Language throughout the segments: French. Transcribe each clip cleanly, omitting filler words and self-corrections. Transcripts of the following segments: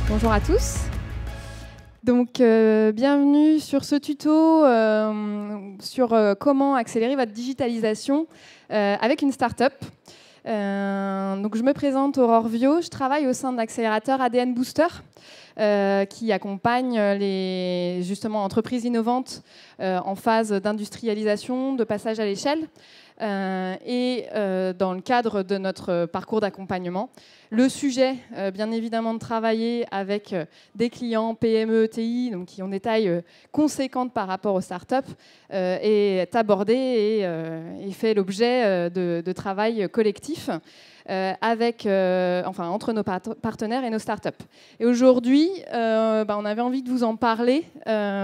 Bonjour à tous. Donc, bienvenue sur ce tuto sur comment accélérer votre digitalisation avec une start-up. Donc, je me présente Aurore Viau, je travaille au sein de l'accélérateur ADN Booster qui accompagne les justement, entreprises innovantes en phase d'industrialisation, de passage à l'échelle. Et dans le cadre de notre parcours d'accompagnement, le sujet, bien évidemment, de travailler avec des clients PME, ETI, donc qui ont des tailles conséquentes par rapport aux startups, est abordé et fait l'objet de travail collectif entre nos partenaires et nos startups. Et aujourd'hui, on avait envie de vous en parler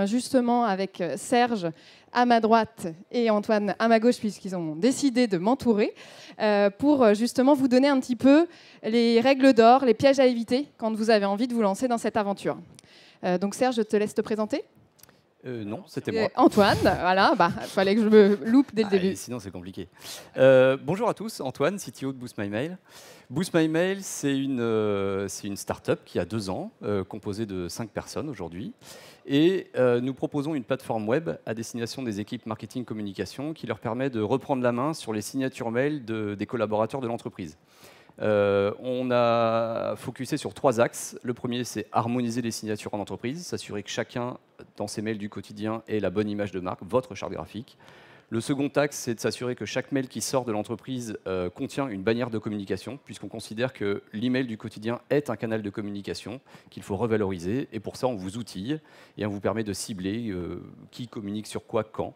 justement avec Serge à ma droite et Antoine à ma gauche, puisqu'ils ont décidé de m'entourer, pour justement vous donner un petit peu les règles d'or, les pièges à éviter quand vous avez envie de vous lancer dans cette aventure. Donc Serge, je te laisse te présenter. Non, c'était moi. Antoine, voilà, fallait que je me loupe dès le début. Sinon, c'est compliqué. Bonjour à tous, Antoine, CTO de Boost My Mail. Boost My Mail, c'est une start-up qui a 2 ans, composée de 5 personnes aujourd'hui. Et nous proposons une plateforme web à destination des équipes marketing communication qui leur permet de reprendre la main sur les signatures mail des collaborateurs de l'entreprise. On a focusé sur 3 axes. Le premier, c'est harmoniser les signatures en entreprise, s'assurer que chacun, dans ses mails du quotidien, ait la bonne image de marque, votre charte graphique. Le second axe, c'est de s'assurer que chaque mail qui sort de l'entreprise contient une bannière de communication, puisqu'on considère que l'email du quotidien est un canal de communication qu'il faut revaloriser. Et pour ça, on vous outille et on vous permet de cibler qui communique sur quoi, quand.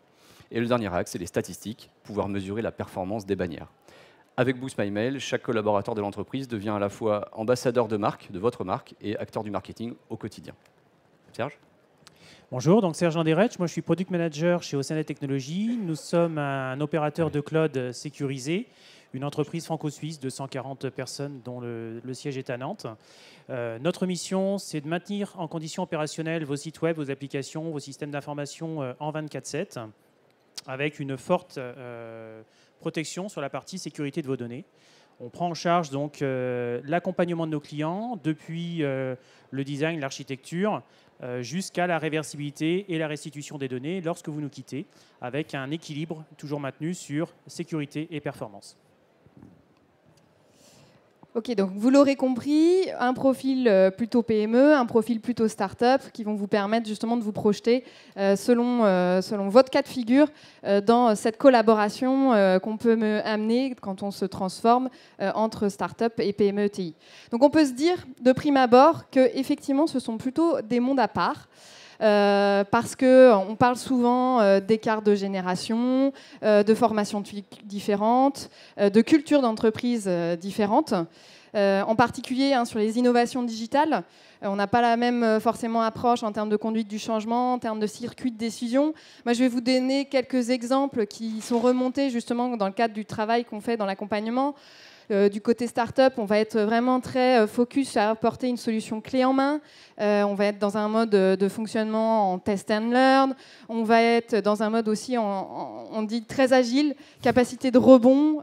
Et le dernier axe, c'est les statistiques, pouvoir mesurer la performance des bannières. Avec Boost My Mail, chaque collaborateur de l'entreprise devient à la fois ambassadeur de marque, de votre marque, et acteur du marketing au quotidien. Serge ? Bonjour, donc Serge Anderetch, moi je suis Product Manager chez Océanet Technologies. Nous sommes un opérateur de cloud sécurisé, une entreprise franco-suisse de 140 personnes dont le siège est à Nantes. Notre mission, c'est de maintenir en condition opérationnelle vos sites web, vos applications, vos systèmes d'information en 24/7, avec une forte protection sur la partie sécurité de vos données. On prend en charge donc l'accompagnement de nos clients depuis le design, l'architecture, jusqu'à la réversibilité et la restitution des données lorsque vous nous quittez, avec un équilibre toujours maintenu sur sécurité et performance. Ok, donc vous l'aurez compris, un profil plutôt PME, un profil plutôt start-up qui vont vous permettre justement de vous projeter selon votre cas de figure dans cette collaboration qu'on peut amener quand on se transforme entre start-up et PME ETI. Donc on peut se dire de prime abord qu'effectivement ce sont plutôt des mondes à part. Parce qu'on parle souvent d'écart de génération, de formations différentes, de cultures d'entreprise différentes. En particulier sur les innovations digitales, on n'a pas la même forcément approche en termes de conduite du changement, en termes de circuit de décision. Moi, je vais vous donner quelques exemples qui sont remontés justement dans le cadre du travail qu'on fait dans l'accompagnement. Du côté start-up, on va être vraiment très focus à apporter une solution clé en main. On va être dans un mode de fonctionnement en test and learn. On va être dans un mode aussi, on dit très agile, capacité de rebond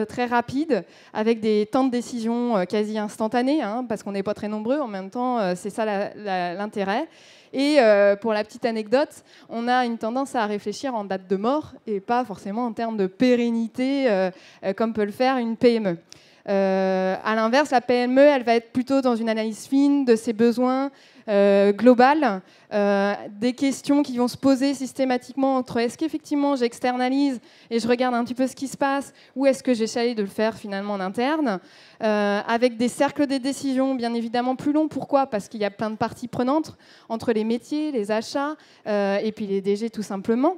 très rapide, avec des temps de décision quasi instantanés, parce qu'on n'est pas très nombreux. En même temps, c'est ça l'intérêt. Et pour la petite anecdote, on a une tendance à réfléchir en date de mort et pas forcément en termes de pérennité comme peut le faire une PME. À l'inverse, la PME, elle va être plutôt dans une analyse fine de ses besoins globales, des questions qui vont se poser systématiquement entre est-ce qu'effectivement j'externalise et je regarde un petit peu ce qui se passe ou est-ce que j'essaye de le faire finalement en interne, avec des cercles de décision bien évidemment plus longs. Pourquoi ? Parce qu'il y a plein de parties prenantes entre les métiers, les achats et puis les DG tout simplement.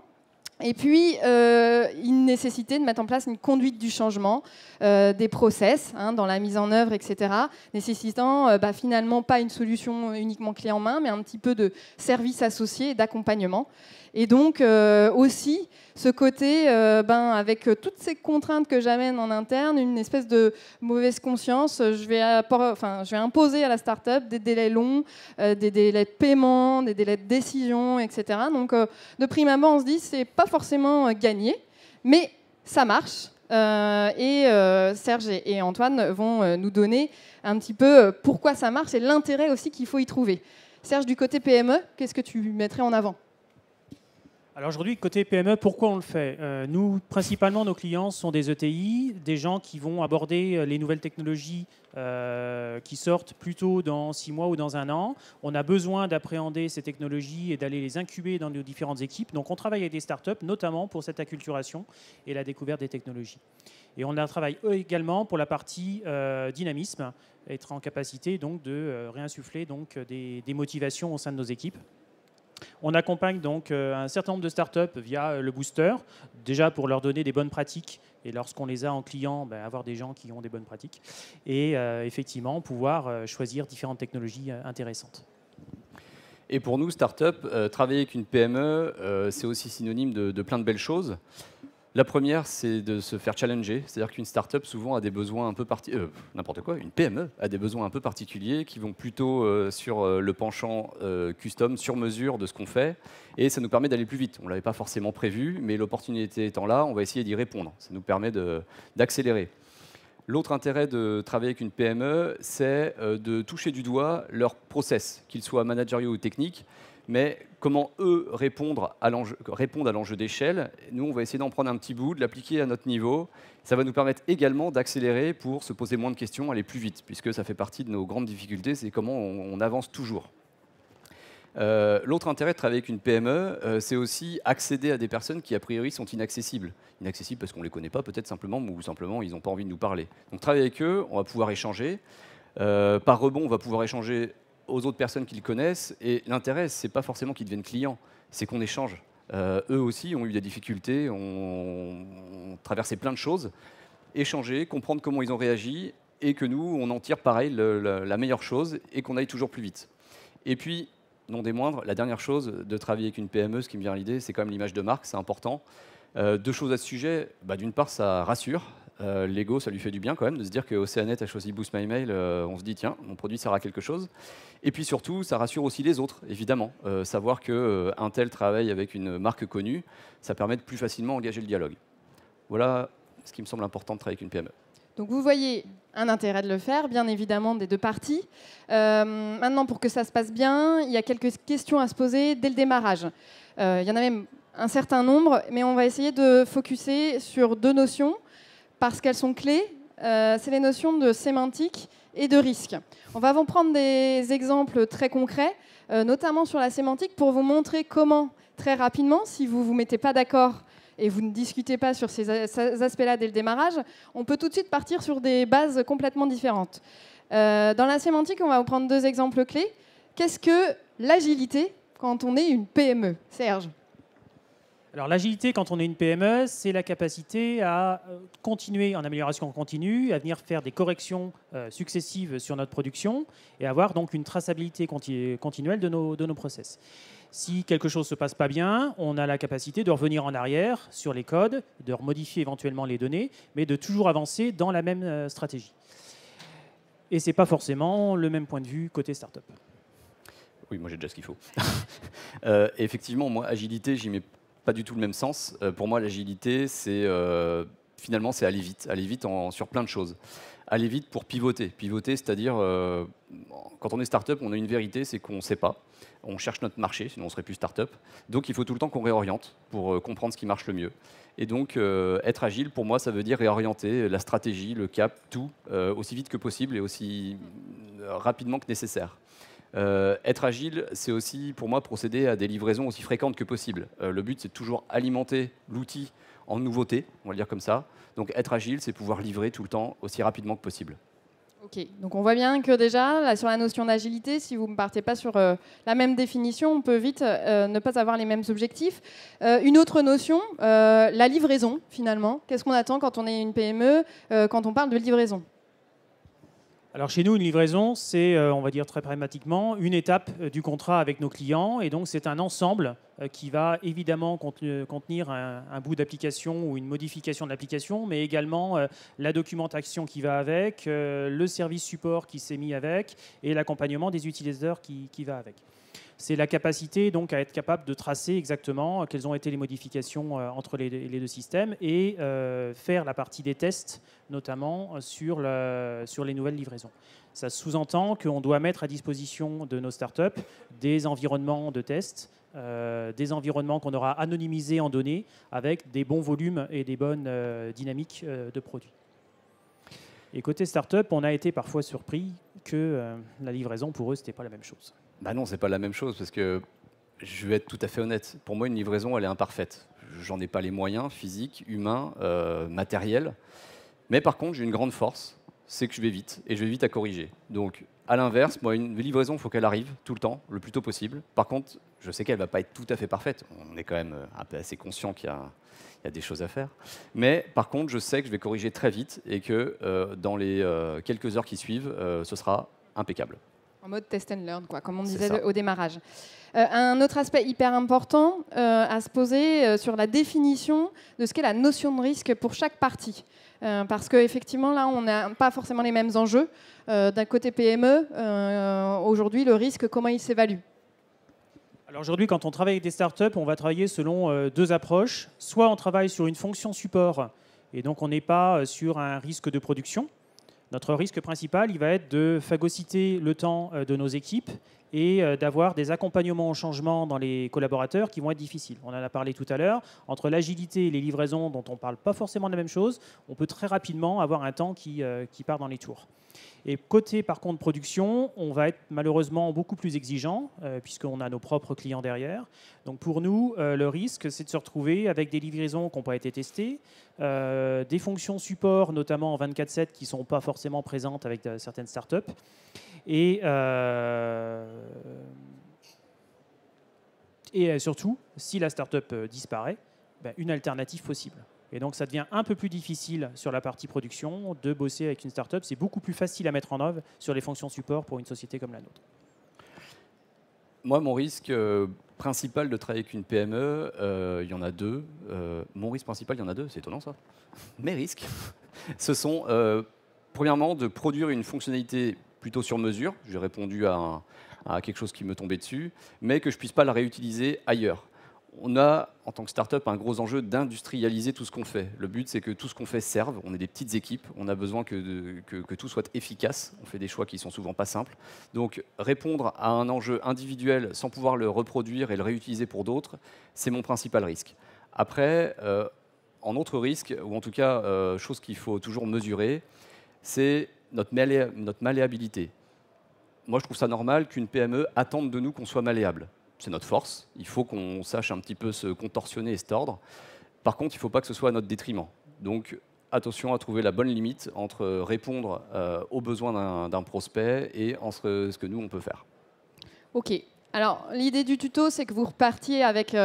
Et puis, une nécessité de mettre en place une conduite du changement, des process dans la mise en œuvre, etc., nécessitant finalement pas une solution uniquement clé en main, mais un petit peu de services associés et d'accompagnement. Et donc, aussi, ce côté, avec toutes ces contraintes que j'amène en interne, une espèce de mauvaise conscience, je vais imposer à la start-up des délais longs, des délais de paiement, des délais de décision, etc. Donc, de prime abord, on se dit, c'est pas forcément gagné, mais ça marche. Serge et Antoine vont nous donner un petit peu pourquoi ça marche et l'intérêt aussi qu'il faut y trouver. Serge, du côté PME, qu'est-ce que tu mettrais en avant ? Alors aujourd'hui, côté PME, pourquoi on le fait ? Nous, principalement, nos clients sont des ETI, des gens qui vont aborder les nouvelles technologies qui sortent plutôt dans 6 mois ou dans 1 an. On a besoin d'appréhender ces technologies et d'aller les incuber dans nos différentes équipes. Donc on travaille avec des startups, notamment pour cette acculturation et la découverte des technologies. Et on travaille également pour la partie dynamisme, être en capacité donc, de réinsuffler donc, des motivations au sein de nos équipes. On accompagne donc un certain nombre de startups via le booster, déjà pour leur donner des bonnes pratiques et lorsqu'on les a en client, avoir des gens qui ont des bonnes pratiques et effectivement pouvoir choisir différentes technologies intéressantes. Et pour nous, startup, travailler avec une PME, c'est aussi synonyme de plein de belles choses. La première, c'est de se faire challenger, c'est-à-dire qu'une start-up souvent a des besoins un peu une PME a des besoins un peu particuliers qui vont plutôt sur le penchant custom, sur mesure de ce qu'on fait, et ça nous permet d'aller plus vite. On ne l'avait pas forcément prévu, mais l'opportunité étant là, on va essayer d'y répondre. Ça nous permet d'accélérer. L'autre intérêt de travailler avec une PME, c'est de toucher du doigt leurs process, qu'ils soient managériaux ou techniques, mais comment eux répondent à l'enjeu d'échelle. Nous, on va essayer d'en prendre un petit bout, de l'appliquer à notre niveau. Ça va nous permettre également d'accélérer pour se poser moins de questions, aller plus vite, puisque ça fait partie de nos grandes difficultés, c'est comment on avance toujours. L'autre intérêt de travailler avec une PME, c'est aussi accéder à des personnes qui, a priori, sont inaccessibles. Inaccessibles parce qu'on ne les connaît pas, peut-être simplement, ou simplement, ils n'ont pas envie de nous parler. Donc, travailler avec eux, on va pouvoir échanger. Par rebond, on va pouvoir échanger aux autres personnes qu'ils connaissent. Et l'intérêt, ce n'est pas forcément qu'ils deviennent clients, c'est qu'on échange. Eux aussi ont eu des difficultés, ont traversé plein de choses. Échanger, comprendre comment ils ont réagi, et que nous, on en tire pareil la meilleure chose, et qu'on aille toujours plus vite. Et puis, non des moindres, la dernière chose de travailler avec une PME, ce qui me vient à l'idée, c'est quand même l'image de marque, c'est important. 2 choses à ce sujet. D'une part, ça rassure. L'ego, ça lui fait du bien quand même de se dire que Oceanet a choisi Boost My Mail. On se dit, tiens, mon produit sert à quelque chose. Et puis surtout, ça rassure aussi les autres, évidemment. Savoir qu'un tel travaille avec une marque connue, ça permet de plus facilement engager le dialogue. Voilà ce qui me semble important de travailler avec une PME. Donc vous voyez un intérêt de le faire, bien évidemment, des 2 parties. Maintenant, pour que ça se passe bien, il y a quelques questions à se poser dès le démarrage. Il y en a même un certain nombre, mais on va essayer de focuser sur 2 notions, parce qu'elles sont clés. C'est les notions de sémantique et de risque. On va vous prendre des exemples très concrets, notamment sur la sémantique, pour vous montrer comment, très rapidement, si vous ne vous mettez pas d'accord et vous ne discutez pas sur ces aspects-là dès le démarrage, on peut tout de suite partir sur des bases complètement différentes. Dans la sémantique, on va vous prendre 2 exemples clés. Qu'est-ce que l'agilité quand on est une PME ? Serge ? Alors l'agilité, quand on est une PME, c'est la capacité à continuer en amélioration continue, à venir faire des corrections successives sur notre production et avoir donc une traçabilité continuelle de nos process. Si quelque chose ne se passe pas bien, on a la capacité de revenir en arrière sur les codes, de remodifier éventuellement les données, mais de toujours avancer dans la même stratégie. Et ce n'est pas forcément le même point de vue côté startup. Oui, moi j'ai déjà ce qu'il faut. Effectivement, moi, agilité, j'y mets pas du tout le même sens. Pour moi, l'agilité, c'est finalement, c'est aller vite sur plein de choses. Aller vite pour pivoter. Pivoter, c'est-à-dire, quand on est start-up, on a une vérité, c'est qu'on ne sait pas. On cherche notre marché, sinon on ne serait plus start-up. Donc, il faut tout le temps qu'on réoriente pour comprendre ce qui marche le mieux. Et donc, être agile, pour moi, ça veut dire réorienter la stratégie, le cap, tout, aussi vite que possible et aussi rapidement que nécessaire. Être agile, c'est aussi, pour moi, procéder à des livraisons aussi fréquentes que possible. Le but, c'est de toujours alimenter l'outil en nouveautés, on va le dire comme ça. Donc, être agile, c'est pouvoir livrer tout le temps aussi rapidement que possible. Ok, donc on voit bien que déjà, là, sur la notion d'agilité, si vous ne partez pas sur la même définition, on peut vite ne pas avoir les mêmes objectifs. Une autre notion, la livraison, finalement. Qu'est-ce qu'on attend quand on est une PME, quand on parle de livraison ? Alors chez nous, une livraison, c'est, on va dire très pragmatiquement, une étape du contrat avec nos clients. Et donc c'est un ensemble qui va évidemment contenir un bout d'application ou une modification de l'application, mais également la documentation qui va avec, le service support qui s'est mis avec et l'accompagnement des utilisateurs qui va avec. c'est la capacité donc à être capable de tracer exactement quelles ont été les modifications entre les deux systèmes et faire la partie des tests, notamment sur les nouvelles livraisons. Ça sous-entend qu'on doit mettre à disposition de nos startups des environnements de tests, des environnements qu'on aura anonymisés en données avec des bons volumes et des bonnes dynamiques de produits. Et côté startup, on a été parfois surpris que la livraison, pour eux, ce n'était pas la même chose. Bah non, c'est pas la même chose, parce que je vais être tout à fait honnête. Pour moi, une livraison, elle est imparfaite. J'en ai pas les moyens physiques, humains, matériels. Mais par contre, j'ai une grande force, c'est que je vais vite, et je vais vite à corriger. Donc, à l'inverse, moi, une livraison, il faut qu'elle arrive tout le temps, le plus tôt possible. Par contre, je sais qu'elle ne va pas être tout à fait parfaite. On est quand même un peu assez conscient qu'il y a des choses à faire. Mais par contre, je sais que je vais corriger très vite et que dans les quelques heures qui suivent, ce sera impeccable. En mode test and learn, quoi, comme on disait au démarrage. Un autre aspect hyper important à se poser sur la définition de ce qu'est la notion de risque pour chaque partie. Parce qu'effectivement, là, on n'a pas forcément les mêmes enjeux. D'un côté PME, aujourd'hui, le risque, comment il s'évalue ? Alors aujourd'hui, quand on travaille avec des startups, on va travailler selon deux approches. Soit on travaille sur une fonction support, et donc on n'est pas sur un risque de production. Notre risque principal, il va être de phagocyter le temps de nos équipes et d'avoir des accompagnements au changement dans les collaborateurs qui vont être difficiles. On en a parlé tout à l'heure. Entre l'agilité et les livraisons, dont on ne parle pas forcément de la même chose, on peut très rapidement avoir un temps qui part dans les tours. Et côté, par contre, production, on va être malheureusement beaucoup plus exigeant, puisqu'on a nos propres clients derrière. Donc pour nous, le risque, c'est de se retrouver avec des livraisons qui n'ont pas été testées, des fonctions support, notamment en 24/7, qui ne sont pas forcément présentes avec certaines startups. Et surtout, si la startup disparaît, une alternative possible. Et donc, ça devient un peu plus difficile sur la partie production de bosser avec une startup. C'est beaucoup plus facile à mettre en œuvre sur les fonctions support pour une société comme la nôtre. Moi, mon risque principal de travailler avec une PME, il y en a deux. Mon risque principal, il y en a deux. C'est étonnant, ça. Mes risques, ce sont, premièrement, de produire une fonctionnalité plutôt sur mesure. J'ai répondu à quelque chose qui me tombait dessus, mais que je ne puisse pas la réutiliser ailleurs. On a, en tant que start-up, un gros enjeu d'industrialiser tout ce qu'on fait. Le but, c'est que tout ce qu'on fait serve. On est des petites équipes. On a besoin que tout soit efficace. On fait des choix qui sont souvent pas simples. Donc, répondre à un enjeu individuel sans pouvoir le reproduire et le réutiliser pour d'autres, c'est mon principal risque. Après, en autre risque, ou en tout cas, chose qu'il faut toujours mesurer, c'est notre malléabilité. Moi, je trouve ça normal qu'une PME attende de nous qu'on soit malléable. C'est notre force. Il faut qu'on sache un petit peu se contorsionner et se tordre. Par contre, il ne faut pas que ce soit à notre détriment. Donc, attention à trouver la bonne limite entre répondre aux besoins d'un prospect et entre ce que nous, on peut faire. OK. Alors, l'idée du tuto, c'est que vous repartiez avec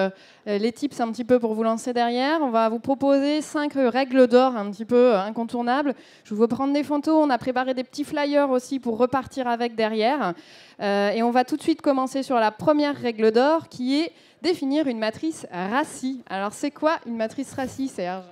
les tips un petit peu pour vous lancer derrière. On va vous proposer 5 règles d'or un petit peu incontournables. Je vais vous prendre des photos. On a préparé des petits flyers aussi pour repartir avec derrière. Et on va tout de suite commencer sur la première règle d'or, qui est définir une matrice RACI. Alors, c'est quoi une matrice RACI, Serge ?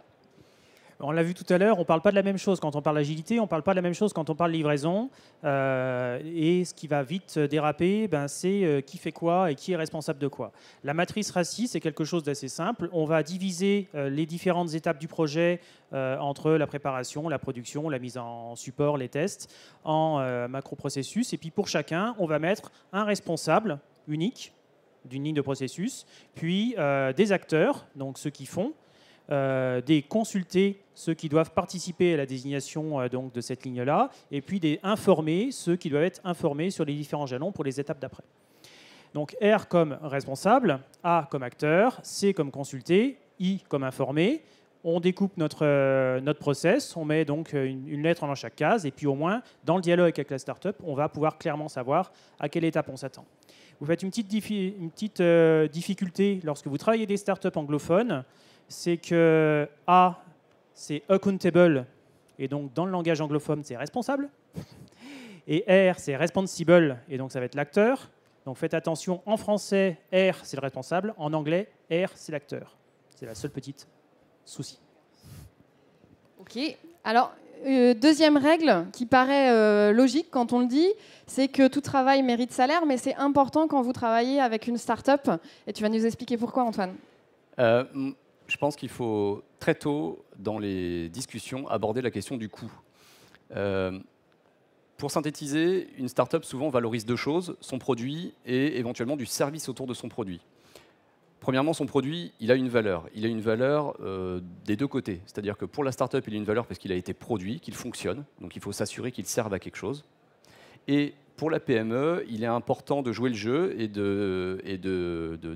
On l'a vu tout à l'heure, on ne parle pas de la même chose quand on parle d'agilité, on ne parle pas de la même chose quand on parle livraison. Et ce qui va vite déraper, c'est qui fait quoi et qui est responsable de quoi. La matrice RACI, c'est quelque chose d'assez simple. On va diviser les différentes étapes du projet entre la préparation, la production, la mise en support, les tests, en macro-processus. Et puis pour chacun, on va mettre un responsable unique d'une ligne de processus, puis des acteurs, donc ceux qui font, des consultés, ceux qui doivent participer à la désignation donc de cette ligne-là, et puis des informés, ceux qui doivent être informés sur les différents jalons pour les étapes d'après. Donc R comme responsable, A comme acteur, C comme consulté, I comme informé. On découpe notre process, on met donc une lettre dans chaque case, et puis au moins, dans le dialogue avec la startup, on va pouvoir clairement savoir à quelle étape on s'attend. Vous faites une petite difficulté lorsque vous travaillez des startups anglophones, c'est que A, c'est accountable, et donc dans le langage anglophone, c'est responsable. Et R, c'est responsible, et donc ça va être l'acteur. Donc faites attention, en français, R, c'est le responsable. En anglais, R, c'est l'acteur. C'est la seule petite souci. OK. Alors, Deuxième règle qui paraît logique quand on le dit, c'est que tout travail mérite salaire, mais c'est important quand vous travaillez avec une start-up. Et tu vas nous expliquer pourquoi, Antoine. Je pense qu'il faut très tôt, dans les discussions, aborder la question du coût. Pour synthétiser, une start-up souvent valorise deux choses, son produit et éventuellement du service autour de son produit. Premièrement, son produit, il a une valeur. Il a une valeur des deux côtés. C'est-à-dire que pour la start-up, il a une valeur parce qu'il a été produit, qu'il fonctionne. Donc il faut s'assurer qu'il serve à quelque chose. Et pour la PME, il est important de jouer le jeu et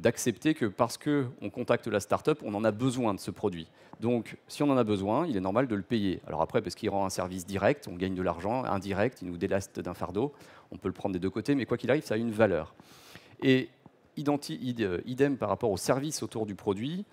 d'accepter que parce qu'on contacte la start-up, on en a besoin de ce produit. Donc si on en a besoin, il est normal de le payer. Alors après, parce qu'il rend un service direct, on gagne de l'argent. Indirect, il nous délaste d'un fardeau. On peut le prendre des deux côtés, mais quoi qu'il arrive, ça a une valeur. Et idem par rapport au service autour du produit,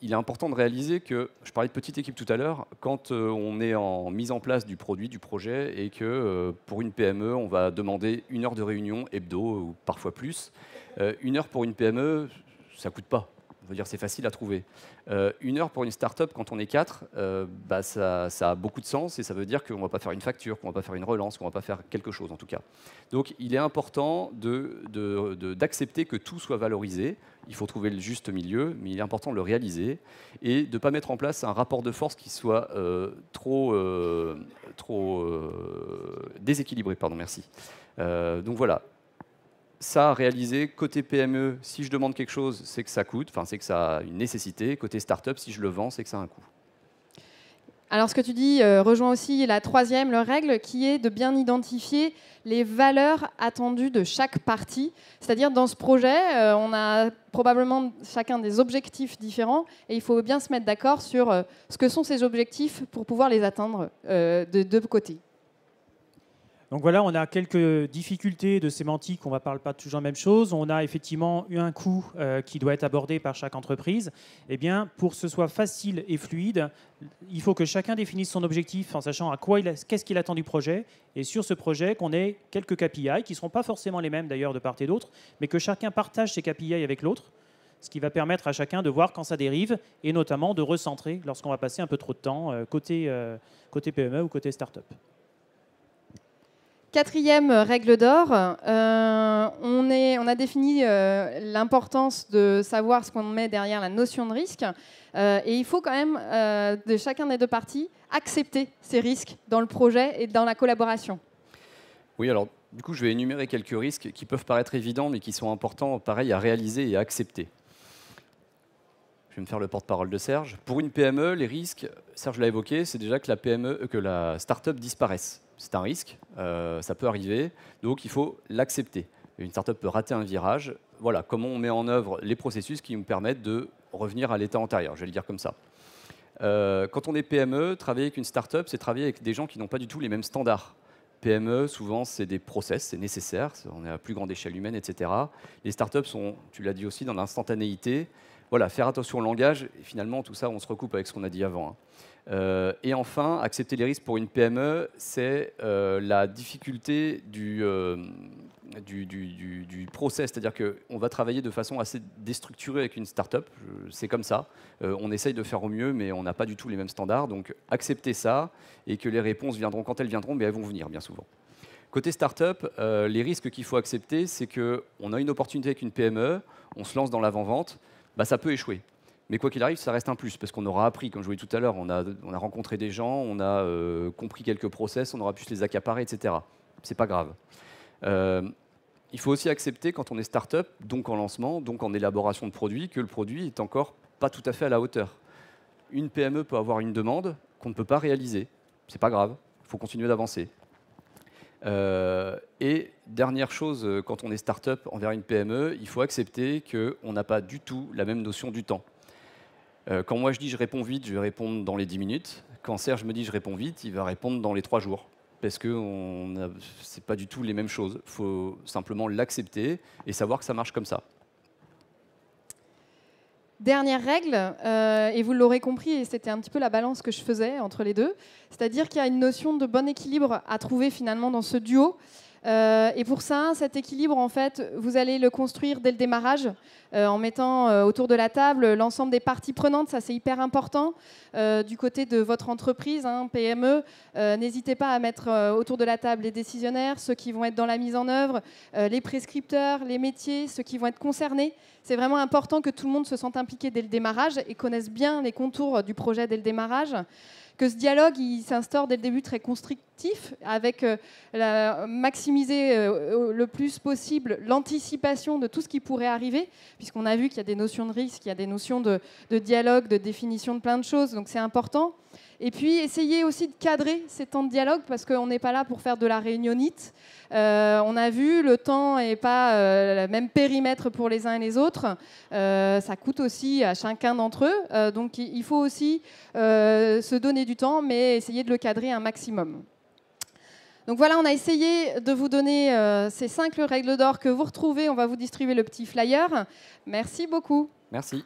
il est important de réaliser que, je parlais de petite équipe tout à l'heure, quand on est en mise en place du produit, du projet, et que pour une PME, on va demander 1 heure de réunion hebdo, ou parfois plus, 1 heure pour une PME, ça ne coûte pas. Je veux dire, c'est facile à trouver. 1 heure pour une start-up, quand on est 4, ça a beaucoup de sens et ça veut dire qu'on ne va pas faire une facture, qu'on ne va pas faire une relance, qu'on ne va pas faire quelque chose en tout cas. Donc il est important d'accepter que tout soit valorisé. Il faut trouver le juste milieu, mais il est important de le réaliser et de ne pas mettre en place un rapport de force qui soit trop déséquilibré. Pardon, merci. Donc voilà. Ça, à réaliser, côté PME, si je demande quelque chose, c'est que ça coûte, enfin c'est que ça a une nécessité. Côté start-up, si je le vends, c'est que ça a un coût. Alors ce que tu dis rejoint aussi la troisième règle qui est de bien identifier les valeurs attendues de chaque partie. C'est-à-dire dans ce projet, on a probablement chacun des objectifs différents et il faut bien se mettre d'accord sur ce que sont ces objectifs pour pouvoir les atteindre de deux côtés. Donc voilà, on a quelques difficultés de sémantique, on ne parle pas toujours la même chose. On a effectivement eu un coût qui doit être abordé par chaque entreprise. Eh bien, pour que ce soit facile et fluide, il faut que chacun définisse son objectif en sachant qu'est-ce qu'il attend du projet. Et sur ce projet, qu'on ait quelques KPI, qui ne seront pas forcément les mêmes d'ailleurs de part et d'autre, mais que chacun partage ses KPI avec l'autre, ce qui va permettre à chacun de voir quand ça dérive et notamment de recentrer lorsqu'on va passer un peu trop de temps côté PME ou côté start-up. Quatrième règle d'or, on a défini l'importance de savoir ce qu'on met derrière la notion de risque. Et il faut quand même, de chacun des deux parties, accepter ces risques dans le projet et dans la collaboration. Oui, alors du coup, je vais énumérer quelques risques qui peuvent paraître évidents, mais qui sont importants, pareil, à réaliser et à accepter. Je vais me faire le porte-parole de Serge. Pour une PME, les risques, Serge l'a évoqué, c'est déjà que la start-up disparaisse. C'est un risque, ça peut arriver, donc il faut l'accepter. Une start-up peut rater un virage. Voilà, comment on met en œuvre les processus qui nous permettent de revenir à l'état antérieur, je vais le dire comme ça. Quand on est PME, travailler avec une start-up, c'est travailler avec des gens qui n'ont pas du tout les mêmes standards. PME, souvent, c'est des process, c'est nécessaire, on est à plus grande échelle humaine, etc. Les start-up sont, tu l'as dit aussi, dans l'instantanéité. Voilà, faire attention au langage, et finalement, tout ça, on se recoupe avec ce qu'on a dit avant. Et enfin, accepter les risques pour une PME, c'est la difficulté du process, c'est-à-dire qu'on va travailler de façon assez déstructurée avec une start-up, c'est comme ça. On essaye de faire au mieux, mais on n'a pas du tout les mêmes standards, donc accepter ça, et que les réponses viendront quand elles viendront, mais elles vont venir bien souvent. Côté start-up, les risques qu'il faut accepter, c'est qu'on a une opportunité avec une PME, on se lance dans l'avant-vente, ça peut échouer. Mais quoi qu'il arrive, ça reste un plus, parce qu'on aura appris, comme je vous l'ai dit tout à l'heure, on a rencontré des gens, on a compris quelques process, on aura pu se les accaparer, etc. C'est pas grave. Il faut aussi accepter, quand on est start-up, donc en lancement, donc en élaboration de produit, que le produit est encore pas tout à fait à la hauteur. Une PME peut avoir une demande qu'on ne peut pas réaliser. C'est pas grave, il faut continuer d'avancer. Et dernière chose, quand on est start-up envers une PME, il faut accepter qu'on n'a pas du tout la même notion du temps. Quand moi je dis je réponds vite, je vais répondre dans les 10 minutes. Quand Serge me dit je réponds vite, il va répondre dans les 3 jours. Parce que ce n'est pas du tout les mêmes choses. Il faut simplement l'accepter et savoir que ça marche comme ça. Dernière règle, et vous l'aurez compris, et c'était un petit peu la balance que je faisais entre les deux, c'est-à-dire qu'il y a une notion de bon équilibre à trouver finalement dans ce duo. Et pour ça, cet équilibre, en fait, vous allez le construire dès le démarrage, en mettant autour de la table l'ensemble des parties prenantes. Ça, c'est hyper important. Du côté de votre entreprise, PME, n'hésitez pas à mettre autour de la table les décisionnaires, ceux qui vont être dans la mise en œuvre, les prescripteurs, les métiers, ceux qui vont être concernés. C'est vraiment important que tout le monde se sente impliqué dès le démarrage et connaisse bien les contours du projet dès le démarrage. Que ce dialogue il s'instaure dès le début très constructif, avec maximiser le plus possible l'anticipation de tout ce qui pourrait arriver, puisqu'on a vu qu'il y a des notions de risque, il y a des notions de dialogue, de définition de plein de choses, donc c'est important. Et puis, essayez aussi de cadrer ces temps de dialogue, parce qu'on n'est pas là pour faire de la réunionnite. On a vu, le temps n'est pas le même périmètre pour les uns et les autres. Ça coûte aussi à chacun d'entre eux. Donc, il faut aussi se donner du temps, mais essayer de le cadrer un maximum. Donc voilà, on a essayé de vous donner ces 5 règles d'or que vous retrouvez. On va vous distribuer le petit flyer. Merci beaucoup. Merci.